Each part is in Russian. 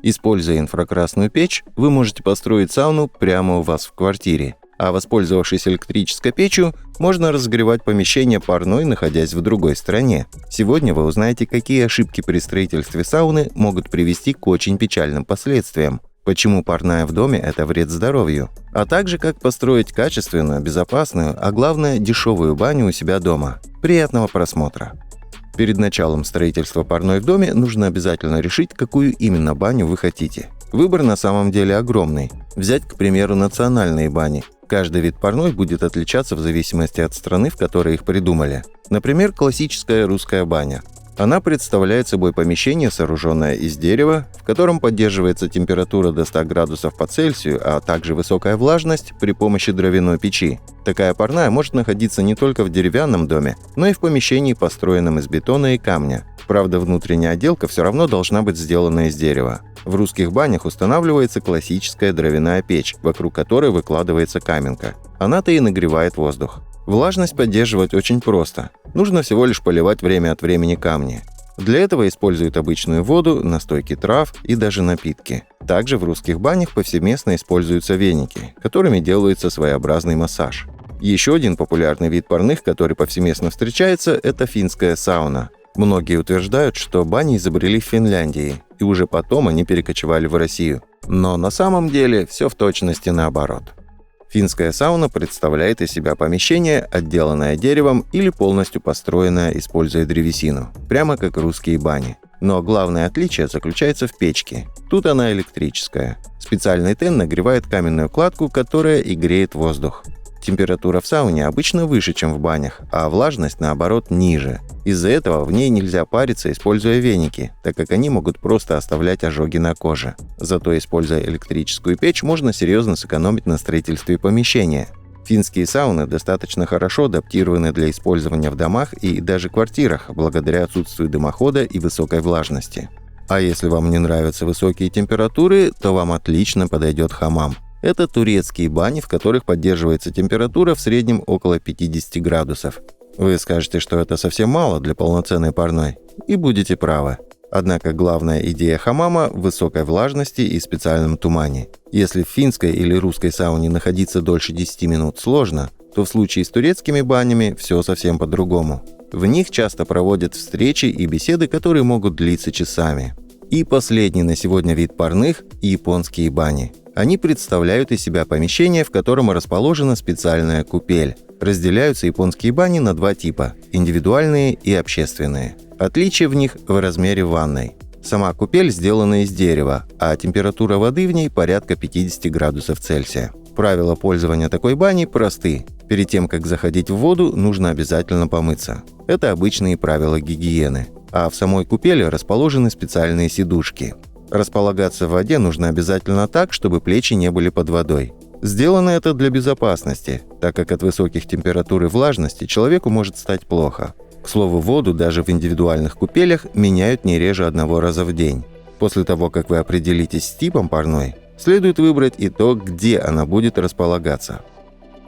Используя инфракрасную печь, вы можете построить сауну прямо у вас в квартире. А воспользовавшись электрической печью, можно разогревать помещение парной, находясь в другой стране. Сегодня вы узнаете, какие ошибки при строительстве сауны могут привести к очень печальным последствиям. Почему парная в доме – это вред здоровью. А также, как построить качественную, безопасную, а главное, дешевую баню у себя дома. Приятного просмотра! Перед началом строительства парной в доме нужно обязательно решить, какую именно баню вы хотите. Выбор на самом деле огромный. Взять, к примеру, национальные бани. Каждый вид парной будет отличаться в зависимости от страны, в которой их придумали. Например, классическая русская баня. Она представляет собой помещение, сооруженное из дерева, в котором поддерживается температура до 100 градусов по Цельсию, а также высокая влажность при помощи дровяной печи. Такая парная может находиться не только в деревянном доме, но и в помещении, построенном из бетона и камня. Правда, внутренняя отделка все равно должна быть сделана из дерева. В русских банях устанавливается классическая дровяная печь, вокруг которой выкладывается каменка. Она-то и нагревает воздух. Влажность поддерживать очень просто. Нужно всего лишь поливать время от времени камни. Для этого используют обычную воду, настойки трав и даже напитки. Также в русских банях повсеместно используются веники, которыми делается своеобразный массаж. Еще один популярный вид парных, который повсеместно встречается, это финская сауна. Многие утверждают, что бани изобрели в Финляндии, и уже потом они перекочевали в Россию. Но на самом деле все в точности наоборот. Финская сауна представляет из себя помещение, отделанное деревом или полностью построенное, используя древесину, прямо как русские бани. Но главное отличие заключается в печке. Тут она электрическая. Специальный тен нагревает каменную кладку, которая и греет воздух. Температура в сауне обычно выше, чем в банях, а влажность, наоборот, ниже. Из-за этого в ней нельзя париться, используя веники, так как они могут просто оставлять ожоги на коже. Зато, используя электрическую печь, можно серьезно сэкономить на строительстве помещения. Финские сауны достаточно хорошо адаптированы для использования в домах и даже квартирах, благодаря отсутствию дымохода и высокой влажности. А если вам не нравятся высокие температуры, то вам отлично подойдет хамам. Это турецкие бани, в которых поддерживается температура в среднем около 50 градусов. Вы скажете, что это совсем мало для полноценной парной, и будете правы. Однако главная идея хамама в высокой влажности и специальном тумане. Если в финской или русской сауне находиться дольше 10 минут сложно, то в случае с турецкими банями все совсем по-другому. В них часто проводят встречи и беседы, которые могут длиться часами. И последний на сегодня вид парных – японские бани. Они представляют из себя помещение, в котором расположена специальная купель. Разделяются японские бани на два типа – индивидуальные и общественные. Отличие в них в размере ванной. Сама купель сделана из дерева, а температура воды в ней порядка 50 градусов Цельсия. Правила пользования такой баней просты. Перед тем, как заходить в воду, нужно обязательно помыться. Это обычные правила гигиены. А в самой купели расположены специальные сидушки. Располагаться в воде нужно обязательно так, чтобы плечи не были под водой. Сделано это для безопасности, так как от высоких температур и влажности человеку может стать плохо. К слову, воду даже в индивидуальных купелях меняют не реже 1 раза в день. После того, как вы определитесь с типом парной, следует выбрать и то, где она будет располагаться.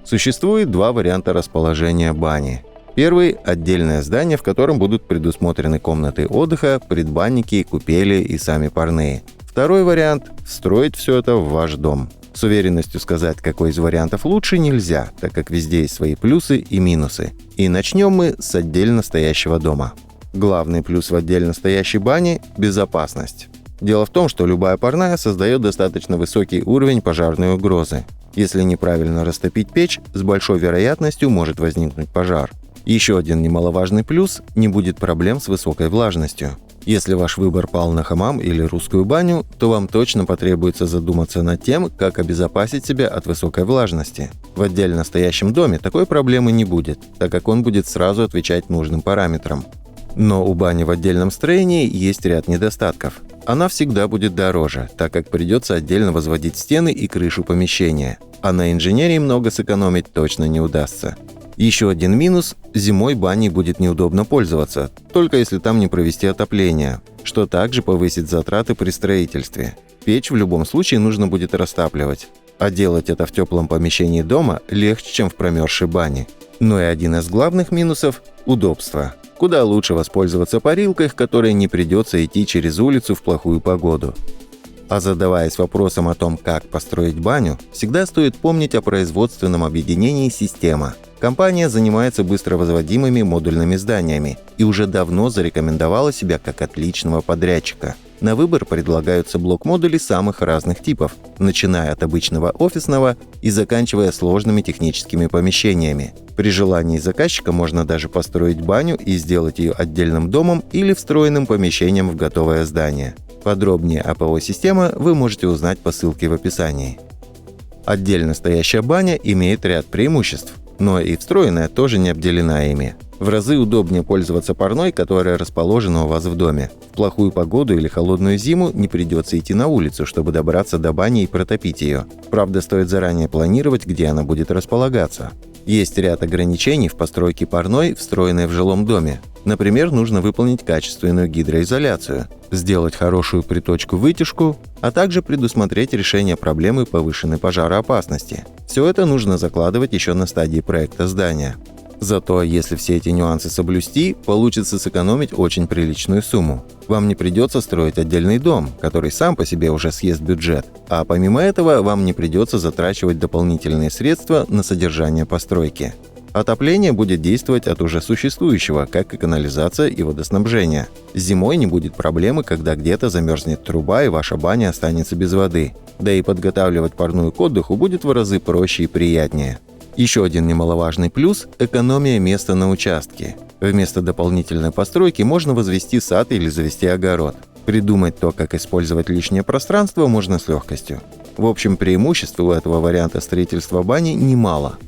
Существует два варианта расположения бани. Первый – отдельное здание, в котором будут предусмотрены комнаты отдыха, предбанники, купели и сами парные. Второй вариант – встроить все это в ваш дом. С уверенностью сказать, какой из вариантов лучше, нельзя, так как везде есть свои плюсы и минусы. И начнем мы с отдельно стоящего дома. Главный плюс в отдельно стоящей бане – безопасность. Дело в том, что любая парная создает достаточно высокий уровень пожарной угрозы. Если неправильно растопить печь, с большой вероятностью может возникнуть пожар. Еще один немаловажный плюс – не будет проблем с высокой влажностью. Если ваш выбор пал на хамам или русскую баню, то вам точно потребуется задуматься над тем, как обезопасить себя от высокой влажности. В отдельно стоящем доме такой проблемы не будет, так как он будет сразу отвечать нужным параметрам. Но у бани в отдельном строении есть ряд недостатков. Она всегда будет дороже, так как придется отдельно возводить стены и крышу помещения. А на инженерии много сэкономить точно не удастся. Еще один минус – зимой баней будет неудобно пользоваться, только если там не провести отопление, что также повысит затраты при строительстве. Печь в любом случае нужно будет растапливать, а делать это в теплом помещении дома легче, чем в промерзшей бане. Но и один из главных минусов – удобство. Куда лучше воспользоваться парилкой, в которой не придется идти через улицу в плохую погоду. А задаваясь вопросом о том, как построить баню, всегда стоит помнить о производственном объединении «Система». Компания занимается быстро возводимыми модульными зданиями и уже давно зарекомендовала себя как отличного подрядчика. На выбор предлагаются блок-модули самых разных типов, начиная от обычного офисного и заканчивая сложными техническими помещениями. При желании заказчика можно даже построить баню и сделать ее отдельным домом или встроенным помещением в готовое здание. Подробнее о ПО «Система» вы можете узнать по ссылке в описании. Отдельно стоящая баня имеет ряд преимуществ, но и встроенная тоже не обделена ими. В разы удобнее пользоваться парной, которая расположена у вас в доме. В плохую погоду или холодную зиму не придется идти на улицу, чтобы добраться до бани и протопить ее. Правда, стоит заранее планировать, где она будет располагаться. Есть ряд ограничений в постройке парной, встроенной в жилом доме. Например, нужно выполнить качественную гидроизоляцию, сделать хорошую приточку-вытяжку, а также предусмотреть решение проблемы повышенной пожароопасности. Все это нужно закладывать еще на стадии проекта здания. Зато если все эти нюансы соблюсти, получится сэкономить очень приличную сумму. Вам не придется строить отдельный дом, который сам по себе уже съест бюджет, а помимо этого вам не придется затрачивать дополнительные средства на содержание постройки. Отопление будет действовать от уже существующего, как и канализация и водоснабжение. Зимой не будет проблемы, когда где-то замерзнет труба и ваша баня останется без воды. Да и подготавливать парную к отдыху будет в разы проще и приятнее. Еще один немаловажный плюс – экономия места на участке. Вместо дополнительной постройки можно возвести сад или завести огород. Придумать то, как использовать лишнее пространство, можно с легкостью. В общем, преимуществ у этого варианта строительства бани немало.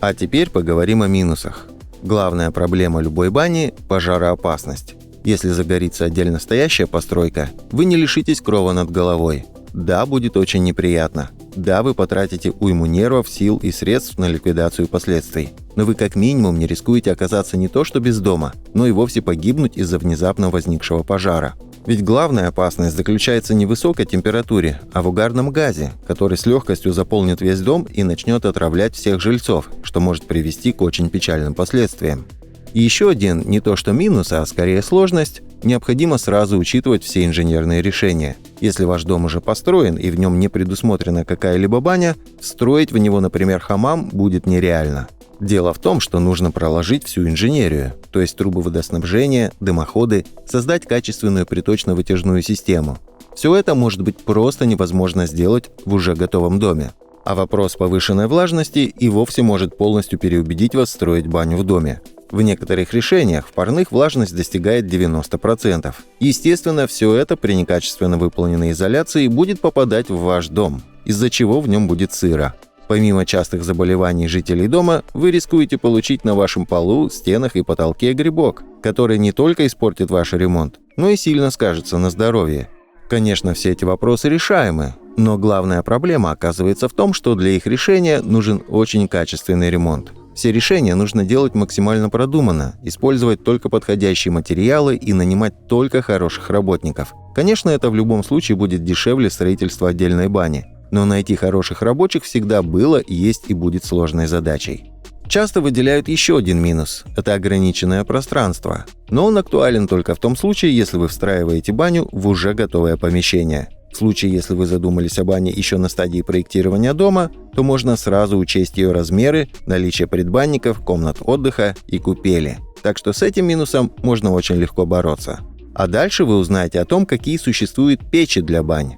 А теперь поговорим о минусах. Главная проблема любой бани – пожароопасность. Если загорится отдельно стоящая постройка, вы не лишитесь крова над головой. Да, будет очень неприятно. Да, вы потратите уйму нервов, сил и средств на ликвидацию последствий. Но вы как минимум не рискуете оказаться не то что без дома, но и вовсе погибнуть из-за внезапно возникшего пожара. Ведь главная опасность заключается не в высокой температуре, а в угарном газе, который с легкостью заполнит весь дом и начнет отравлять всех жильцов, что может привести к очень печальным последствиям. И еще один, не то что минус, а скорее сложность, необходимо сразу учитывать все инженерные решения. Если ваш дом уже построен и в нем не предусмотрена какая-либо баня, встроить в него, например, хамам будет нереально. Дело в том, что нужно проложить всю инженерию, то есть трубы водоснабжения, дымоходы, создать качественную приточно-вытяжную систему. Все это может быть просто невозможно сделать в уже готовом доме. А вопрос повышенной влажности и вовсе может полностью переубедить вас строить баню в доме. В некоторых решениях в парных влажность достигает 90%. Естественно, все это при некачественно выполненной изоляции будет попадать в ваш дом, из-за чего в нем будет сыро. Помимо частых заболеваний жителей дома, вы рискуете получить на вашем полу, стенах и потолке грибок, который не только испортит ваш ремонт, но и сильно скажется на здоровье. Конечно, все эти вопросы решаемы, но главная проблема оказывается в том, что для их решения нужен очень качественный ремонт. Все решения нужно делать максимально продуманно, использовать только подходящие материалы и нанимать только хороших работников. Конечно, это в любом случае будет дешевле строительства отдельной бани, но найти хороших рабочих всегда было, есть и будет сложной задачей. Часто выделяют еще один минус – это ограниченное пространство. Но он актуален только в том случае, если вы встраиваете баню в уже готовое помещение. В случае, если вы задумались о бане еще на стадии проектирования дома, то можно сразу учесть ее размеры, наличие предбанников, комнат отдыха и купели. Так что с этим минусом можно очень легко бороться. А дальше вы узнаете о том, какие существуют печи для бань.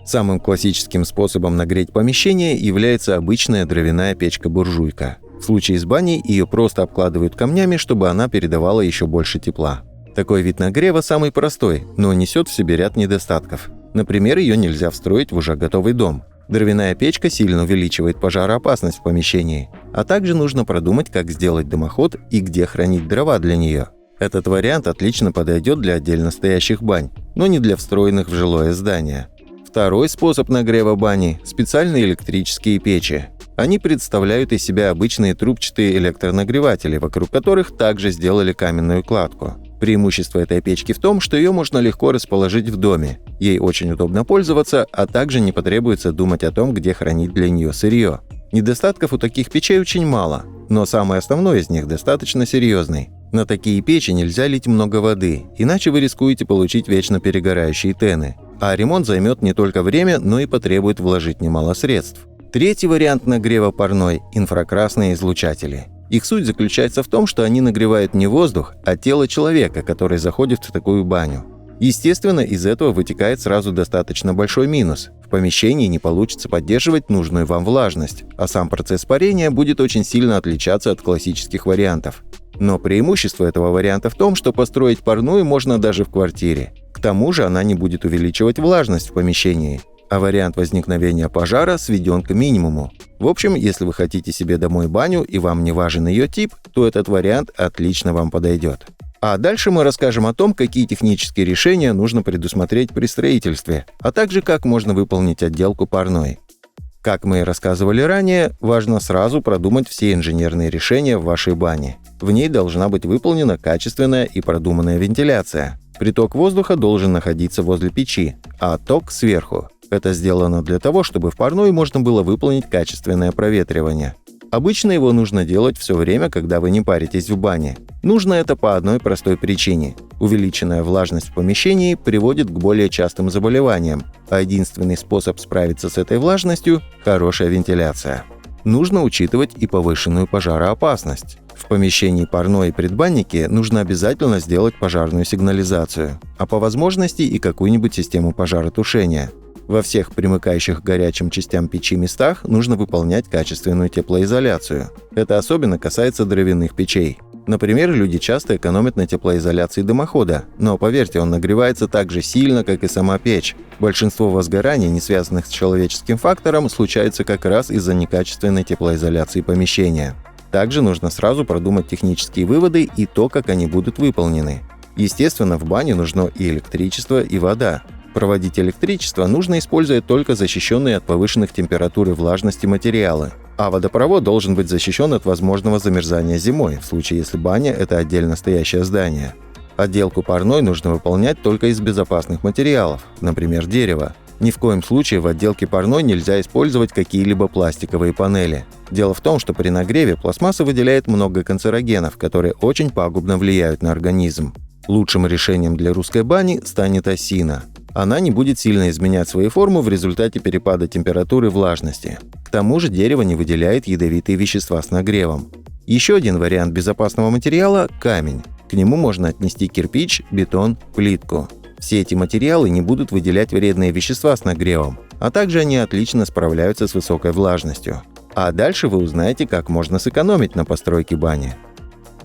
Самым классическим способом нагреть помещение является обычная дровяная печка-буржуйка. В случае с баней ее просто обкладывают камнями, чтобы она передавала еще больше тепла. Такой вид нагрева самый простой, но несет в себе ряд недостатков. Например, ее нельзя встроить в уже готовый дом. Дровяная печка сильно увеличивает пожароопасность в помещении, а также нужно продумать, как сделать дымоход и где хранить дрова для нее. Этот вариант отлично подойдет для отдельно стоящих бань, но не для встроенных в жилое здание. Второй способ нагрева бани – специальные электрические печи. Они представляют из себя обычные трубчатые электронагреватели, вокруг которых также сделали каменную кладку. Преимущество этой печки в том, что ее можно легко расположить в доме. Ей очень удобно пользоваться, а также не потребуется думать о том, где хранить для нее сырье. Недостатков у таких печей очень мало, но самый основной из них достаточно серьезный. На такие печи нельзя лить много воды, иначе вы рискуете получить вечно перегорающие тены. А ремонт займет не только время, но и потребует вложить немало средств. Третий вариант нагрева парной – инфракрасные излучатели. Их суть заключается в том, что они нагревают не воздух, а тело человека, который заходит в такую баню. Естественно, из этого вытекает сразу достаточно большой минус. В помещении не получится поддерживать нужную вам влажность, а сам процесс парения будет очень сильно отличаться от классических вариантов. Но преимущество этого варианта в том, что построить парную можно даже в квартире. К тому же она не будет увеличивать влажность в помещении, а вариант возникновения пожара сведен к минимуму. В общем, если вы хотите себе домой баню и вам не важен ее тип, то этот вариант отлично вам подойдет. А дальше мы расскажем о том, какие технические решения нужно предусмотреть при строительстве, а также как можно выполнить отделку парной. Как мы и рассказывали ранее, важно сразу продумать все инженерные решения в вашей бане. В ней должна быть выполнена качественная и продуманная вентиляция. Приток воздуха должен находиться возле печи, а отток сверху. Это сделано для того, чтобы в парной можно было выполнить качественное проветривание. Обычно его нужно делать все время, когда вы не паритесь в бане. Нужно это по одной простой причине. Увеличенная влажность в помещении приводит к более частым заболеваниям, а единственный способ справиться с этой влажностью – хорошая вентиляция. Нужно учитывать и повышенную пожароопасность. В помещении парной и предбаннике нужно обязательно сделать пожарную сигнализацию, а по возможности и какую-нибудь систему пожаротушения. Во всех примыкающих к горячим частям печи местах нужно выполнять качественную теплоизоляцию. Это особенно касается дровяных печей. Например, люди часто экономят на теплоизоляции дымохода, но поверьте, он нагревается так же сильно, как и сама печь. Большинство возгораний, не связанных с человеческим фактором, случается как раз из-за некачественной теплоизоляции помещения. Также нужно сразу продумать технические выводы и то, как они будут выполнены. Естественно, в бане нужно и электричество, и вода. Проводить электричество нужно, используя только защищенные от повышенных температур и влажности материалы. А водопровод должен быть защищен от возможного замерзания зимой, в случае если баня – это отдельно стоящее здание. Отделку парной нужно выполнять только из безопасных материалов, например, дерева. Ни в коем случае в отделке парной нельзя использовать какие-либо пластиковые панели. Дело в том, что при нагреве пластмасса выделяет много канцерогенов, которые очень пагубно влияют на организм. Лучшим решением для русской бани станет осина. Она не будет сильно изменять свою форму в результате перепада температуры и влажности. К тому же дерево не выделяет ядовитые вещества с нагревом. Еще один вариант безопасного материала – камень. К нему можно отнести кирпич, бетон, плитку. Все эти материалы не будут выделять вредные вещества с нагревом, а также они отлично справляются с высокой влажностью. А дальше вы узнаете, как можно сэкономить на постройке бани.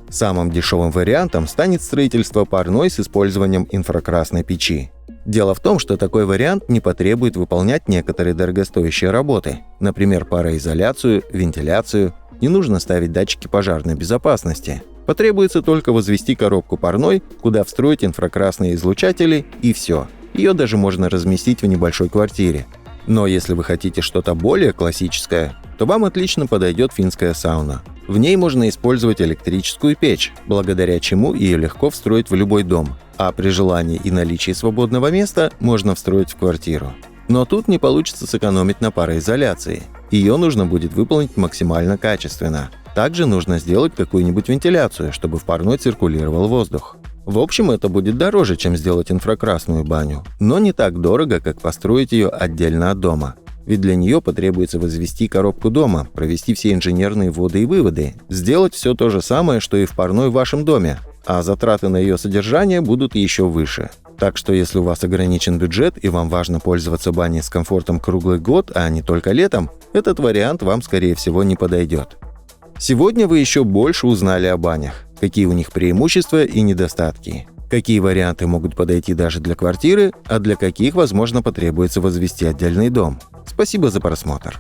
Самым дешевым вариантом станет строительство парной с использованием инфракрасной печи. Дело в том, что такой вариант не потребует выполнять некоторые дорогостоящие работы, например, пароизоляцию, вентиляцию, не нужно ставить датчики пожарной безопасности. Потребуется только возвести коробку парной, куда встроить инфракрасные излучатели, и все. Ее даже можно разместить в небольшой квартире. Но если вы хотите что-то более классическое, то вам отлично подойдет финская сауна. В ней можно использовать электрическую печь, благодаря чему ее легко встроить в любой дом, а при желании и наличии свободного места можно встроить в квартиру. Но тут не получится сэкономить на пароизоляции. Ее нужно будет выполнить максимально качественно. Также нужно сделать какую-нибудь вентиляцию, чтобы в парной циркулировал воздух. В общем, это будет дороже, чем сделать инфракрасную баню, но не так дорого, как построить ее отдельно от дома. Ведь для нее потребуется возвести коробку дома, провести все инженерные вводы и выводы, сделать все то же самое, что и в парной в вашем доме, а затраты на ее содержание будут еще выше. Так что если у вас ограничен бюджет и вам важно пользоваться баней с комфортом круглый год, а не только летом, этот вариант вам, скорее всего, не подойдет. Сегодня вы еще больше узнали о банях, какие у них преимущества и недостатки, какие варианты могут подойти даже для квартиры, а для каких, возможно, потребуется возвести отдельный дом. Спасибо за просмотр.